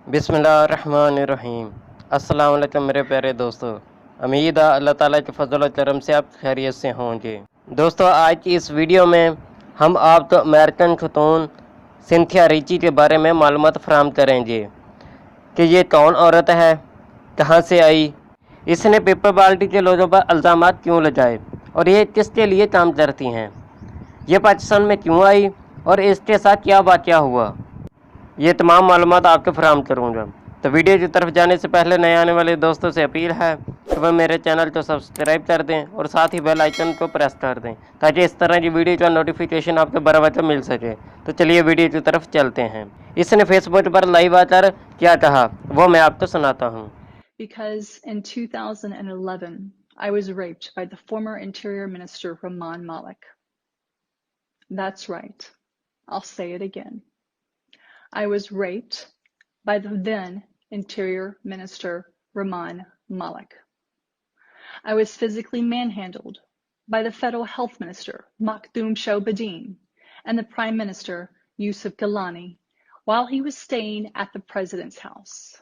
بسم اللہ الرحمن الرحیم۔ السلام علیکم میرے پیارے دوستو، امید ہے اللہ تعالیٰ کے فضل و کرم سے آپ خیریت سے ہوں گے۔ دوستو، آج کی اس ویڈیو میں ہم آپ کو امریکن خاتون سنتھیا ریچی کے بارے میں معلومات فراہم کریں گے کہ یہ کون عورت ہے، کہاں سے آئی، اس نے پیپل پارٹی کے لوگوں پر الزامات کیوں لگائے اور یہ کس کے لیے کام کرتی ہیں، یہ پاکستان میں کیوں آئی اور اس کے ساتھ کیا واقعہ ہوا، یہ تمام معلومات آپ کو فراہم کروں گا۔ تو ویڈیو کی طرف جانے سے پہلے نئے آنے والے دوستوں سے اپیل ہے کہ وہ میرے چینل کو سبسکرائب کر دیں اور ساتھ ہی بیل آئیکن کو پریس کر دیں تاکہ اس طرح کی ویڈیو کا نوٹیفیکیشن آپ کو بر وقت مل سکے۔ تو چلیے ویڈیو کی طرف چلتے ہیں۔ اس نے فیس بک پر لائیو آ کر کیا کہا وہ میں آپ کو سناتا ہوں۔ Because in 2011, I was raped by the former Interior Minister Rehmat Malik. That's right. I'll say it again. I was raped by the then Interior Minister Rehmat Malik. I was physically manhandled by the Federal Health Minister Makhdoom Shahbadin and the Prime Minister Yusuf Gilani while he was staying at the President's house.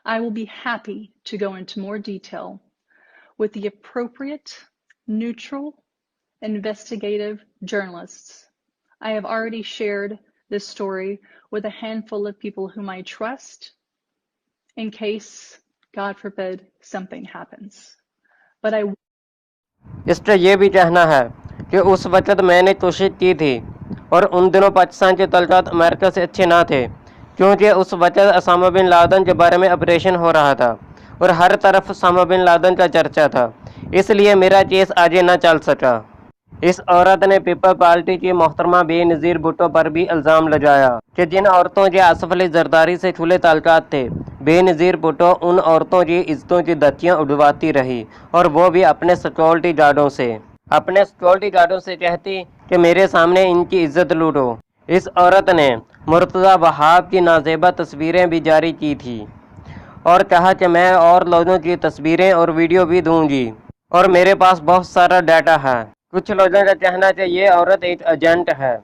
I will be happy to go into more detail with the appropriate, neutral, investigative journalists. I have already shared this story with a handful of people whom I trust in case, God forbid, something happens. But اس کا یہ بھی کہنا ہے کہ اس وقت میں نے کوشش کی تھی اور ان دنوں پاکستان کے تعلقات امریکہ سے اچھے نہ تھے کیونکہ اس وقت اسامہ بن لادن کے بارے میں آپریشن ہو رہا تھا اور ہر طرف اسامہ بن لادن کا چرچا تھا، اس لیے میرا کیس آگے نہ چل سکا۔ اس عورت نے پیپل پارٹی کی محترمہ بے نظیر بھٹو پر بھی الزام لگایا کہ جن عورتوں کے آصف علی زرداری سے کھلے تعلقات تھے، بے نظیر بھٹو ان عورتوں کی عزتوں کی دھتیاں اڑواتی رہی اور وہ بھی اپنے سیکورٹی گارڈوں سے کہتی کہ میرے سامنے ان کی عزت لوٹو۔ اس عورت نے مرتضی وہاب کی نازیبہ تصویریں بھی جاری کی تھی اور کہا کہ میں اور لوگوں کی تصویریں اور ویڈیو بھی دوں گی اور میرے پاس بہت سارا ڈیٹا ہے۔ کچھ لوگوں کا کہنا ہے کہ یہ عورت ایک ایجنٹ ہے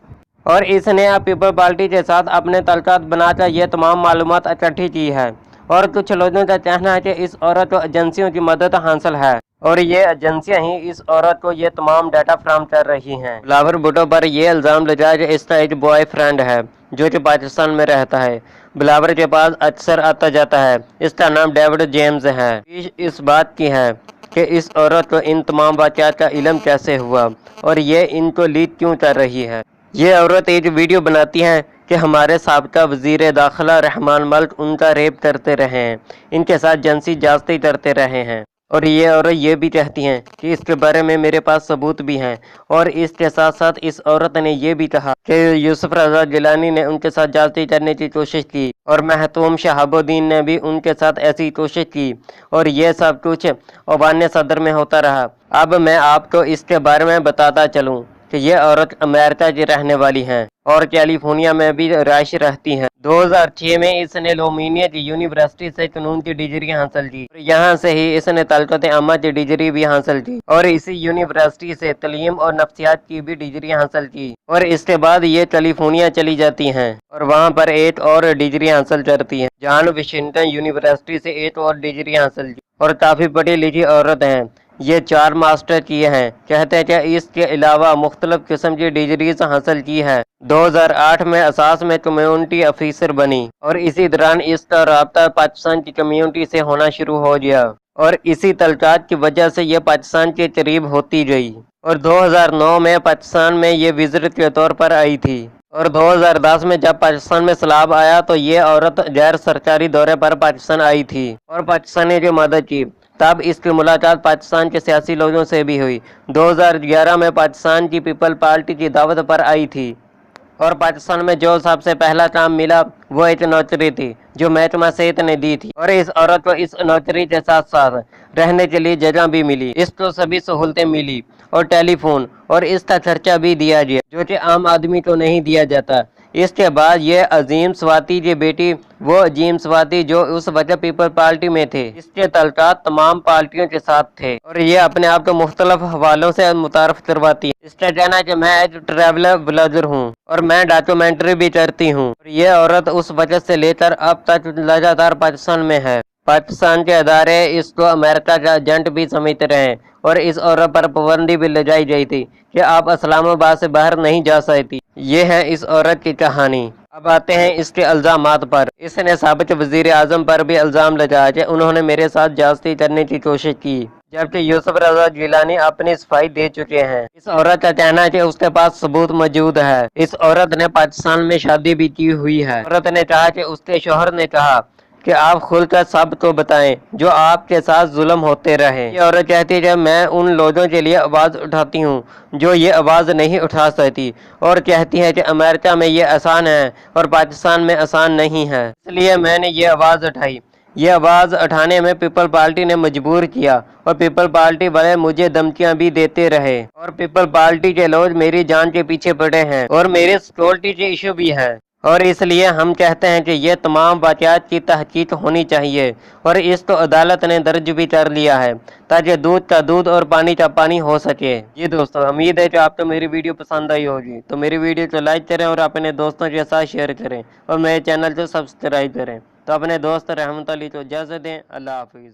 اور اس نے اب پیپل پارٹی کے ساتھ اپنے تعلقات بنا کر یہ تمام معلومات اکٹھی کی ہے، اور کچھ لوگوں کا کہنا ہے کہ اس عورت کو ایجنسیوں کی مدد حاصل ہے اور یہ ایجنسیاں ہی اس عورت کو یہ تمام ڈیٹا فراہم کر رہی ہیں۔ بلاور بھٹو پر یہ الزام لگایا کہ اس کا ایک بوائے فرینڈ ہے جو کہ پاکستان میں رہتا ہے، بلاور کے پاس اکثر آتا جاتا ہے، اس کا نام ڈیوڈ جیمز ہے۔ اس بات کی ہے کہ اس عورت کو ان تمام واقعات کا علم کیسے ہوا اور یہ ان کو لیک کیوں کر رہی ہے۔ یہ عورت ایک ویڈیو بناتی ہے کہ ہمارے سابقہ وزیر داخلہ رحمان ملک ان کا ریپ کرتے رہے ہیں، ان کے ساتھ جنسی زیادتی کرتے رہے ہیں، اور یہ عورت یہ بھی کہتی ہیں کہ اس کے بارے میں میرے پاس ثبوت بھی ہیں، اور اس کے ساتھ ساتھ اس عورت نے یہ بھی کہا کہ یوسف رضا گیلانی نے ان کے ساتھ زیادتی کرنے کی کوشش کی اور مخدوم شہاب الدین نے بھی ان کے ساتھ ایسی کوشش کی، اور یہ سب کچھ اوان صدر میں ہوتا رہا۔ اب میں آپ کو اس کے بارے میں بتاتا چلوں کہ یہ عورت امریکہ کی رہنے والی ہیں اور کیلیفورنیا میں بھی رہائش رہتی ہیں۔ 2006 میں اس نے لومینیا کی یونیورسٹی سے قانون کی ڈگری حاصل کی اور یہاں سے ہی اس نے طلقت عامہ کی ڈگری بھی حاصل کی اور اسی یونیورسٹی سے تعلیم اور نفسیات کی بھی ڈگری حاصل کی، اور اس کے بعد یہ کیلیفورنیا چلی جاتی ہیں اور وہاں پر ایک اور ڈگری حاصل کرتی ہیں۔ جان واشنگٹن یونیورسٹی سے ایک اور ڈگری حاصل کی اور کافی پڑھی لکھی عورت ہیں۔ یہ 4 ماسٹر کیے ہیں، کہتے ہیں کہ اس کے علاوہ مختلف قسم کی ڈگریز حاصل کی ہے۔ 2008 میں اساس میں کمیونٹی افیسر بنی اور اسی دوران اس کا رابطہ پاکستان کی کمیونٹی سے ہونا شروع ہو گیا اور اسی تعلقات کی وجہ سے یہ پاکستان کے قریب ہوتی گئی، اور 2009 میں پاکستان میں یہ وزٹ کے طور پر آئی تھی، اور 2010 میں جب پاکستان میں سیلاب آیا تو یہ عورت غیر سرکاری دورے پر پاکستان آئی تھی اور پاکستانی کی مدد کی۔ تب اس کی ملاقات پاکستان کے سیاسی لوگوں سے بھی ہوئی۔ 2011 میں پاکستان کی پیپل پارٹی کی دعوت پر آئی تھی اور پاکستان میں جو سب سے پہلا کام ملا وہ ایک نوکری تھی جو محکمہ صحت نے دی تھی، اور اس عورت کو اس نوکری کے ساتھ ساتھ رہنے کے لیے جگہ بھی ملی، اس کو سبھی سہولتیں ملی اور ٹیلی فون اور اس کا خرچہ بھی دیا گیا جو کہ عام آدمی کو نہیں دیا جاتا، اس کے بعد یہ عظیم سواتی کی بیٹی، وہ عظیم سواتی جو اس وقت پیپل پارٹی میں تھے، اس کے تعلقات تمام پارٹیوں کے ساتھ تھے اور یہ اپنے آپ کو مختلف حوالوں سے متعارف کرواتی ہے۔ اس کا کہنا ہے کہ میں ایک ٹریولر بلاگر ہوں اور میں ڈاکیومنٹری بھی کرتی ہوں، اور یہ عورت اس وقت سے لے کر اب تک لگاتار پاکستان میں ہے۔ پاکستان کے ادارے اس کو امریکہ کا ایجنٹ بھی سمجھتے رہے اور اس عورت پر پابندی بھی لگائی گئی تھی کہ آپ اسلام آباد سے باہر نہیں جا سکتی۔ یہ ہے اس عورت کی کہانی۔ اب آتے ہیں اس کے الزامات پر۔ اس نے سابق وزیر اعظم پر بھی الزام لگایا کہ انہوں نے میرے ساتھ زیادتی کرنے کی کوشش کی، جبکہ یوسف رضا گیلانی اپنی صفائی دے چکے ہیں۔ اس عورت کا کہنا ہے کہ اس کے پاس ثبوت موجود ہے۔ اس عورت نے پاکستان میں شادی بھی کی ہوئی ہے۔ عورت نے کہا کہ اس کے شوہر نے کہا کہ آپ کھل کر سب کو بتائیں جو آپ کے ساتھ ظلم ہوتے رہے۔ یہ عورت کہتی ہے کہ میں ان لوگوں کے لیے آواز اٹھاتی ہوں جو یہ آواز نہیں اٹھا سکتی، اور کہتی ہے کہ امریکہ میں یہ آسان ہے اور پاکستان میں آسان نہیں ہے، اس لیے میں نے یہ آواز اٹھائی۔ یہ آواز اٹھانے میں پیپل پارٹی نے مجبور کیا اور پیپل پارٹی والے مجھے دھمکیاں بھی دیتے رہے، اور پیپل پارٹی کے لوگ میری جان کے پیچھے پڑے ہیں اور میرے سیکورٹی کے ایشو بھی ہے، اور اس لیے ہم کہتے ہیں کہ یہ تمام واقعات کی تحقیق ہونی چاہیے اور اس کو عدالت نے درج بھی کر لیا ہے تاکہ دودھ کا دودھ اور پانی کا پانی ہو سکے۔ جی دوستو، امید ہے کہ آپ کو میری ویڈیو پسند آئی ہوگی، تو میری ویڈیو کو لائک کریں اور اپنے دوستوں کے ساتھ شیئر کریں اور میرے چینل کو سبسکرائب کریں۔ تو اپنے دوست رحمت علی کو اجازت دیں۔ اللہ حافظ۔